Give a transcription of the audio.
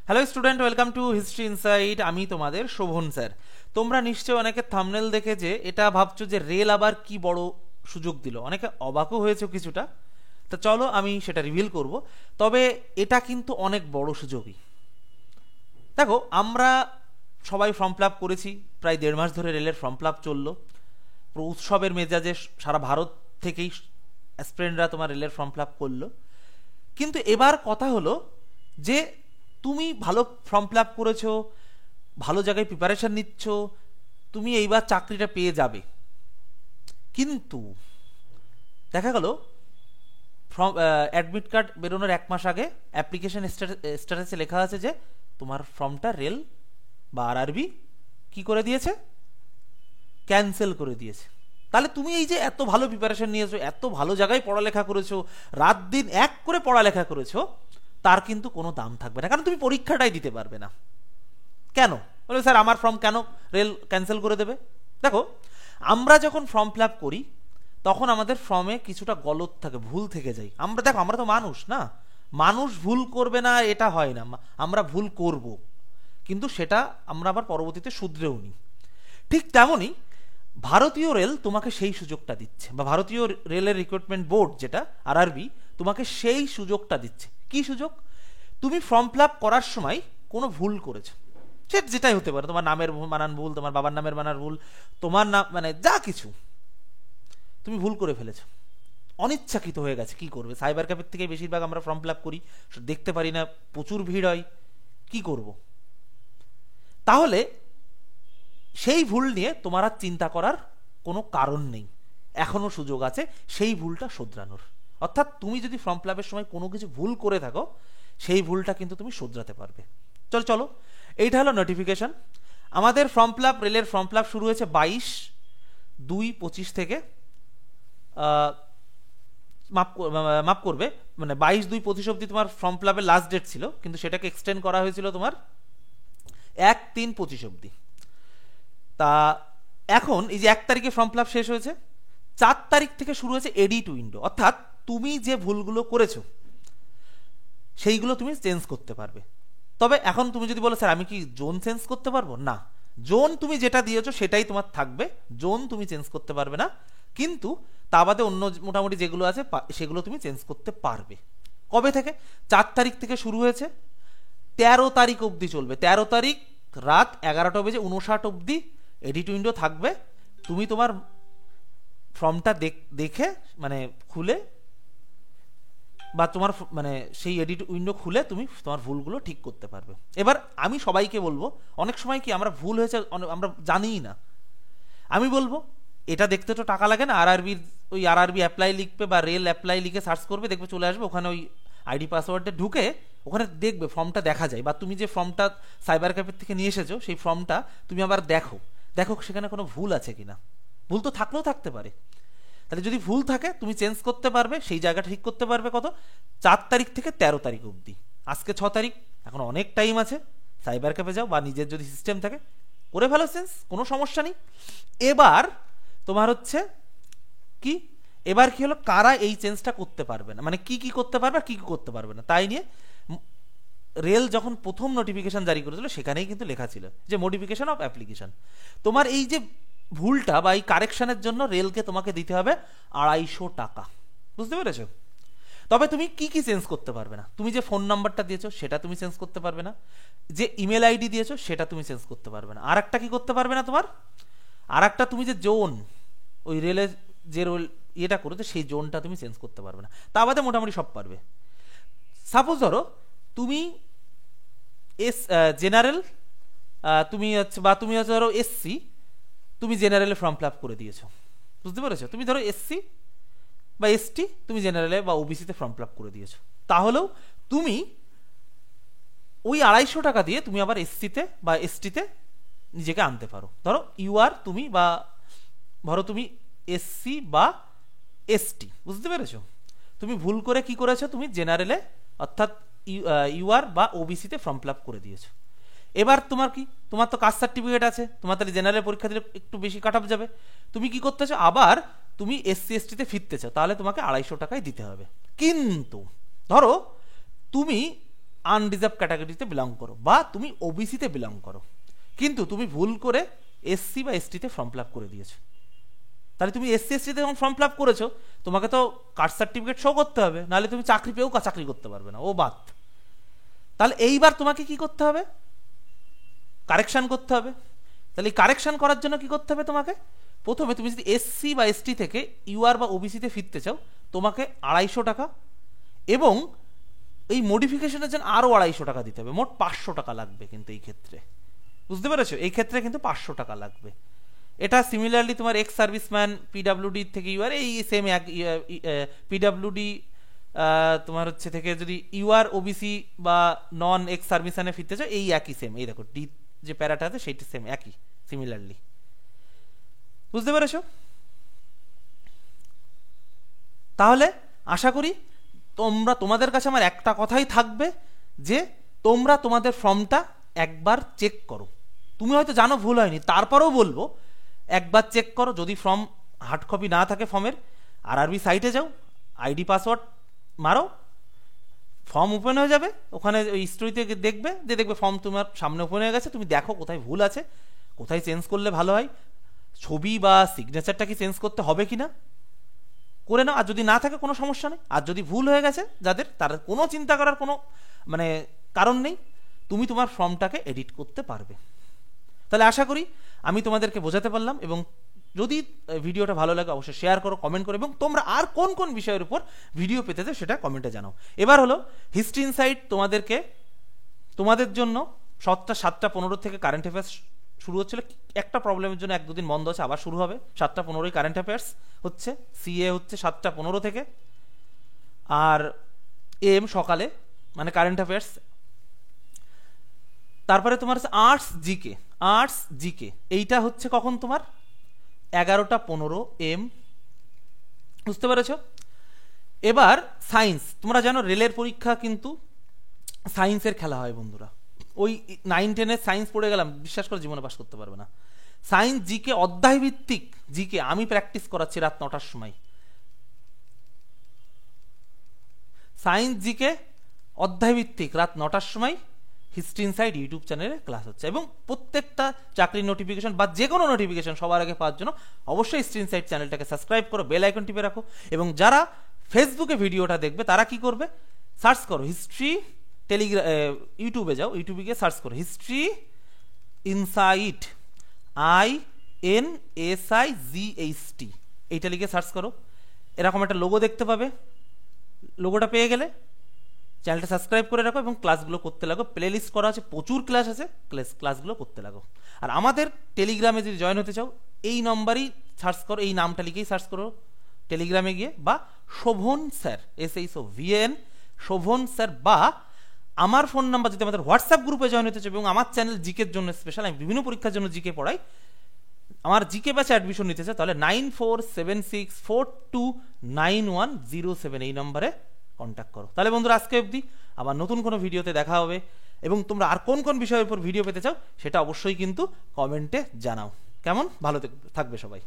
Hello student, welcome to history insight. আমি তোমাদের Sovan sir. তোমরা নিশ্চয়ই অনেকে থাম্বনেল দেখে যে এটা ভাবছো যে রেল আবার কি বড় সুযোগ দিল, অনেকে অবাকও হয়েছে কিছুটা। তো চলো আমি সেটা রিভিল করব। তবে এটা কিন্তু অনেক বড় সুযোগই। দেখো, আমরা সবাই ফর্ম ফিল আপ করেছি, প্রায় 1.5 মাস ধরে রেলের ফর্ম ফিল আপ চললো। পুরো উৎসবের মেজাজে সারা ভারত থেকেই অ্যাসপিরেন্টরা তোমার রেলের ফর্ম ফিল আপ করলো। কিন্তু এবার কথা হলো যে তুমি ভালো ফর্ম ফিল আপ করেছো, ভালো জায়গায় প্রিপারেশন নিচ্ছ, তুমি এইবার চাকরিটা পেয়ে যাবে। কিন্তু দেখা গেল অ্যাডমিট কার্ড বেরোনোর 1 মাস আগে অ্যাপ্লিকেশন স্ট্যাটাসে লেখা আছে যে তোমার ফর্মটা রেল বা আরআরবি কি করে দিয়েছে, ক্যান্সেল করে দিয়েছে। তাহলে তুমি এই যে এত ভালো প্রিপারেশন নিয়েছো, এত ভালো জায়গায় পড়ালেখা করেছো, রাত দিন এক করে পড়ালেখা করেছো, তার কিন্তু কোনো দাম থাকবে না, কারণ তুমি পরীক্ষাটাই দিতে পারবে না। কেন বলে স্যার আমার ফর্ম কেন রেল ক্যান্সেল করে দেবে? দেখো, আমরা যখন ফর্ম ফিল আপ করি তখন আমাদের ফর্মে কিছুটা গলত থাকে, ভুল থেকে যায়। দেখো, আমরা তো মানুষ না, মানুষ ভুল করবে না এটা হয় না, আমরা ভুল করব, কিন্তু সেটা আমরা আবার পরবর্তীতে শুধরেও নিই। ঠিক তেমনই ভারতীয় রেল তোমাকে সেই সুযোগটা দিচ্ছে, বা ভারতীয় রেলের রিক্রুটমেন্ট বোর্ড যেটা আরআরবি তোমাকে সেই সুযোগটা দিচ্ছে। কি সুযোগ? তুমি ফর্ম ফিল আপ করার সময় কোনো ভুল করেছো, সে যেটাই হতে পারে, তোমার নামের বানান ভুল, তোমার বাবার নামের বানান ভুল, তোমার নাম মানে যা কিছু তুমি ভুল করে ফেলেছো, অনিচ্ছাকৃত হয়ে গেছে। কি করবে? সাইবার ক্যাফের থেকে বেশিরভাগ আমরা ফর্ম ফিল আপ করি, দেখতে পারি না, প্রচুর ভিড় হয়, কি করব? তাহলে সেই ভুল নিয়ে তোমার আর চিন্তা করার কোনো কারণ নেই, এখনো সুযোগ আছে সেই ভুলটা শোধরানোর। অর্থাৎ তুমি যদি ফর্ম ফিল আপের সময় কোনো কিছু ভুল করে থাকো, সেই ভুলটা কিন্তু তুমি শোধরাতে পারবে। চলো চলো, এইটা হলো নোটিফিকেশন। আমাদের ফর্ম ফিল আপ, রেলের ফর্ম ফিল আপ শুরু হয়েছে 22/2/25 থেকে। মাফ করবে, মানে 22/2/25 অব্দি তোমার ফর্ম ফিল আপের লাস্ট ডেট ছিল, কিন্তু সেটাকে এক্সটেন্ড করা হয়েছিল তোমার 1/3/25 অব্দি। তা এখন এই যে 1 তারিখে ফর্ম ফিল আপ শেষ হয়েছে, 4 তারিখ থেকে শুরু হয়েছে এডিট উইন্ডো। অর্থাৎ তুমি যে ভুলগুলো করেছো সেইগুলো তুমি চেঞ্জ করতে পারবে। তবে এখন তুমি যদি বলো স্যার আমি কি জোন চেঞ্জ করতে পারবো, না, জোন তুমি যেটা দিয়েছো সেটাই তোমার থাকবে, জোন তুমি চেঞ্জ করতে পারবে না। কিন্তু তা বাদে অন্য মোটামুটি যেগুলো আছে সেগুলো তুমি চেঞ্জ করতে পারবে। কবে থেকে? 4 তারিখ থেকে শুরু হয়েছে, 13 তারিখ অবধি চলবে। 13 তারিখ রাত 11:59 অবধি এডিট উইন্ডো থাকবে। তুমি তোমার ফর্মটা দেখে মানে খুলে, বা তোমার মানে সেই এডিট উইন্ডো খুলে তুমি তোমার ভুলগুলো ঠিক করতে পারবে। এবার আমি সবাইকে বলবো, অনেক সময় কি আমরা ভুল হয়েছে আমরা জানিই না, আমি বলবো এটা দেখতে তো টাকা লাগে না, আরআরবির ওই আরআরবি অ্যাপ্লাই লিখবে বা রেল অ্যাপ্লাই লিখে সার্চ করবে, দেখবে চলে আসবে, ওখানে ওই আইডি পাসওয়ার্ডে ঢুকে ওখানে দেখবে ফর্মটা দেখা যায়। বা তুমি যে ফর্মটা সাইবার ক্যাফের থেকে নিয়ে এসেছো সেই ফর্মটা তুমি আবার দেখো সেখানে কোনো ভুল আছে কিনা। ভুল তো থাকলেও থাকতে পারে, তাহলে যদি ভুল থাকে তুমি চেঞ্জ করতে পারবে, সেই জায়গাটা ঠিক করতে পারবে। কত? 4 তারিখ থেকে 13 তারিখ অবধি। আজকে 6 তারিখ, এখন অনেক টাইম আছে। সাইবার ক্যাফে যাও, বা নিজের যদি সিস্টেম থাকে করে ফেলো চেঞ্জ, কোনো সমস্যা নেই। এবার তোমার হচ্ছে কি, এবার কি হলো, কারা এই চেঞ্জটা করতে পারবে না, মানে কি কি করতে পারবে আর কি কি করতে পারবে না, তাই নিয়ে রেল যখন প্রথম নোটিফিকেশন জারি করেছিল সেখানেই কিন্তু লেখা ছিল যে মডিফিকেশন অফ অ্যাপ্লিকেশন। তোমার এই যে ভুলটা বা এই কারেকশনের জন্য রেলকে তোমাকে দিতে হবে 250 টাকা, বুঝতে পেরেছো? তবে তুমি কি কি চেঞ্জ করতে পারবে না? তুমি যে ফোন নাম্বারটা দিয়েছো সেটা তুমি চেঞ্জ করতে পারবে না, যে ইমেল আইডি দিয়েছো সেটা তুমি চেঞ্জ করতে পারবে না। আর একটা কি করতে পারবে না তোমার, আর একটা তুমি যে জোন, ওই রেলের যে রোল ইয়েটা করেছো সেই জোনটা তুমি চেঞ্জ করতে পারবে না। তা বাদে মোটামুটি সব পারবে। সাপোজ ধরো তুমি জেনারেল, তুমি হচ্ছে, বা তুমি হচ্ছে ধরো এসসি, তুমি জেনারেলে ফর্ম ফিল আপ করে দিয়েছো, বুঝতে পেরেছো? তুমি ধরো এসসি বা এসটি, তুমি জেনারেলে বা ওবিসিতে ফর্ম ফিল আপ করে দিয়েছো, তাহলেও তুমি ওই 250 টাকা দিয়ে তুমি আবার এসসিতে বা এসটিতে নিজেকে আনতে পারো। ধরো তুমি বা ধরো তুমি এসসি বা এসটি, বুঝতে পেরেছো? তুমি ভুল করে কি করেছো, তুমি জেনারেলে অর্থাৎ বা ওবিসিতে ফর্ম ফিল আপ করে দিয়েছো। এবার তোমার কি, তোমার তো কাস্ট সার্টিফিকেট আছে, তোমার তাহলে জেনারেল পরীক্ষা দিলে একটু বেশি কাট অফ যাবে। তুমি কি করতে চাও, আবার তুমি এসসি এসটিতে ফিরতে চাও, তাহলে তোমাকে 250 টাকাই দিতে হবে। কিন্তু ধরো তুমি আনরিজার্ভ ক্যাটাগরিতে বিলং করো বা তুমি ওবিসিতে বিলং করো, কিন্তু তুমি ভুল করে এসসি বা এসটিতে ফর্ম ফিল আপ করে দিয়েছো, তাহলে তুমি এসসি এসটিতে যখন ফর্ম ফিল আপ করেছো তোমাকে তো কাস্ট সার্টিফিকেট শো করতে হবে, নাহলে তুমি চাকরি পেয়েও চাকরি করতে পারবে না, ও বাদ। তাহলে এইবার তোমাকে কি করতে হবে, কারেকশন করতে হবে। তাহলে এই কারেকশন করার জন্য কি করতে হবে তোমাকে, প্রথমে তুমি যদি এসসি বা এসটি থেকে ইউআর বা ওবিসিতে ফিরতে চাও তোমাকে 250 টাকা, এবং এই মডিফিকেশনের জন্য আরও 250 টাকা দিতে হবে, মোট 500 টাকা লাগবে। কিন্তু এই ক্ষেত্রে বুঝতে পেরেছো, এই ক্ষেত্রে কিন্তু 500 টাকা লাগবে। এটা সিমিলারলি তোমার এক্স সার্ভিসম্যান পিডাব্লিউডি থেকে ইউআর এই সেম এক, পিডাব্লিউডি তোমার হচ্ছে থেকে যদি ইউআর ওবিসি বা নন এক্স সার্ভিসম্যানে ফিরতে চাও এই একই সেম, এই দেখো ডি যে প্যারাটা আছে সেইটা সেম একই সিমিলারলি, বুঝতে পেরেছো? তাহলে আশা করি তোমাদের কাছে আমার একটা কথাই থাকবে যে তোমরা তোমাদের ফর্মটা একবার চেক করো। তুমি হয়তো জানো ভুল হয়নি, তারপরেও বলবো একবার চেক করো। যদি ফর্ম হার্ড কপি না থাকে ফর্মের, আরআরবি সাইটে যাও, আইডি পাসওয়ার্ড মারো, ফর্ম ওপেন হয়ে যাবে, ওখানে ওই হিস্ট্রিতে দেখবে ফর্ম তোমার সামনে ওপেন হয়ে গেছে। তুমি দেখো কোথায় ভুল আছে, কোথায় চেঞ্জ করলে ভালো হয়, ছবি বা সিগনেচারটা কি চেঞ্জ করতে হবে কিনা করে নাও। আর যদি না থাকে কোনো সমস্যা নেই, আর যদি ভুল হয়ে গেছে যাদের, তারা কোনো চিন্তা করার কোনো মানে কারণ নেই, তুমি তোমার ফর্মটাকে এডিট করতে পারবে। তাহলে আশা করি আমি তোমাদেরকে বোঝাতে পারলাম, এবং যদি ভিডিওটা ভালো লাগে অবশ্যই শেয়ার করো, কমেন্ট করো, এবং তোমরা আর কোন কোন বিষয়ের উপর ভিডিও পেতে চাও সেটা কমেন্টে জানাও। এবার হলো হিস্ট্রি ইনসাইট তোমাদের জন্য 7টা 15 থেকে কারেন্ট অ্যাফেয়ার্স শুরু হচ্ছিল, একটা প্রবলেমের জন্য 1-2 দিন বন্ধ আছে, আবার শুরু হবে। 7টা 15 কারেন্ট অ্যাফেয়ার্স হচ্ছে, সিএ হচ্ছে 7টা 15 থেকে, আর এম সকালে মানে কারেন্ট অ্যাফেয়ার্স। তারপরে তোমার আর্টস জিকে এইটা হচ্ছে কখন তোমার 11টা 15 এম, বুঝতে পেরেছ? এবার সায়েন্স, তোমরা জানো রেলের পরীক্ষা কিন্তু সায়েন্সের খেলা হয় বন্ধুরা। ওই 9-10 সায়েন্স পড়ে গেলাম, বিশ্বাস করে জীবনে পাস করতে পারবে না। সায়েন্স জিকে অধ্যায় ভিত্তিক জিকে আমি প্র্যাকটিস করাচ্ছি রাত 9টার সময়। সায়েন্স জিকে অধ্যায় ভিত্তিক রাত 9টার সময় হিস্ট্রি ইনসাইড ইউটিউব চ্যানেলে ক্লাস হচ্ছে, এবং প্রত্যেকটা চাকরির নোটিফিকেশন বা যে কোনো নোটিফিকেশন সবার আগে পাওয়ার জন্য অবশ্যই হিস্ট্রি ইনসাইড চ্যানেলটাকে সাবস্ক্রাইব করো, বেল আইকন টিপে রাখো। এবং যারা ফেসবুকে ভিডিওটা দেখবে তারা কি করবে, সার্চ করো হিস্ট্রি, ইউটিউবে যাও, ইউটিউবে গিয়ে সার্চ করো হিস্ট্রি ইনসাইট, INSIGHT, এইটা লিখে সার্চ করো। এরকম একটা লোগো দেখতে পাবে, লোগোটা পেয়ে গেলে চ্যানেলটা সাবস্ক্রাইব করে রাখো এবং ক্লাসগুলো করতে লাগো। প্লে লিস্ট করা আছে, প্রচুর ক্লাস আছে, ক্লাসগুলো করতে লাগো। আর আমাদের টেলিগ্রামে যদি জয়েন হতে চাও এই নম্বরই সার্চ করো, এই নামটা লিখেই সার্চ করো টেলিগ্রামে গিয়ে, বা Shovan sir, SHOVN Shovan sir, বা আমার ফোন নাম্বার যদি আমাদের হোয়াটসঅ্যাপ গ্রুপে জয়েন হতে চাও, এবং আমার চ্যানেল জিকের জন্য স্পেশাল, আমি বিভিন্ন পরীক্ষার জন্য জিকে পড়াই, আমার জিকে ব্যাচে অ্যাডমিশন নিতে চাই, তাহলে 9476429107 এই নম্বরে কন্ট্যাক্ট করো। তাহলে বন্ধুরা আজকে অবধি, আবার নতুন কোনো ভিডিওতে দেখা হবে, এবং তোমরা আর কোন কোন বিষয়ের উপর ভিডিও পেতে চাও সেটা অবশ্যই কিন্তু কমেন্টে জানাও। কেমন? ভালো থাকবে সবাই।